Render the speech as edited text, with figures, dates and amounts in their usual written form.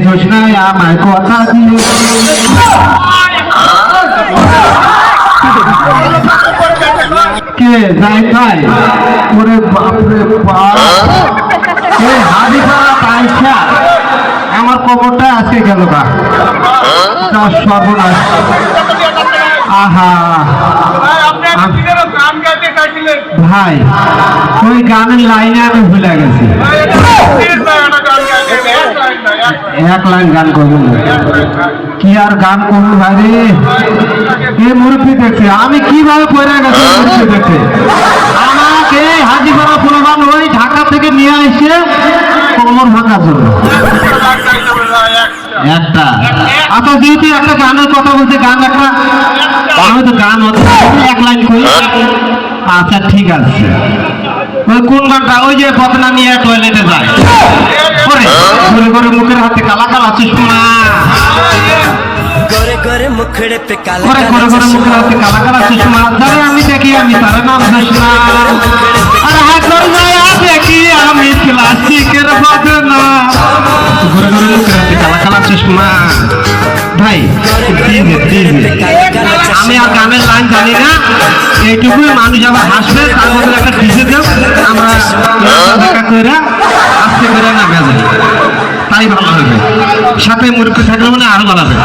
ঘোষণায় আমার কথা দিয়ে কে যাই ভাই ওরে বাপরে বাপ হাজি করা পাইছা আমার কবরটা আজকে গেল গা সর্বনাশ আহা ভাই ওই গানের লাইনে আমি ভুলে গেছি এক লাইন গান করবো কি আর গান করবো ভাই রে এ মুরব্বী দেখছে আমি কিভাবে পড়ে গেছি মুরব্বী দেখছে আমাকে হাজিপাড়া ফুলবান ওই ঢাকা থেকে নিয়ে আসছে কোমর ভাঙার জন্য একটা আচ্ছা যেহেতু একটা গানের কথা বলছে গান একটা আমি তো গান এক লাইন করি আচ্ছা ঠিক আছে ওই কোন গানটা ওই যে বদনা নিয়ে টয়লেটে যায় ঘুরে ঘুরে মুখের হাতে কালা কালা চশমা गोरे गोरे मुखड़े पे काला ঘরে ঘরে ঘরে মুখের হাতে কালা কালা চশমা যারে আমি দেখি আমি তার নাম ঘোষণা আর হাত ধরে দেখি আমি প্লাস্টিকের বদনা ঘরে ঘরে মুখের হাতে কালা কালা চশমা ভাই আমি আর গানের লাইন জানি না এইটুকুই মানুষ আবার হাসবে তার মধ্যে একটা ডিজে দেব আমরা দেখা করে আস্তে করে না গেছে তাই ভালো হবে সাথে মুরব্বী থাকলে মানে আরো ভালো হবে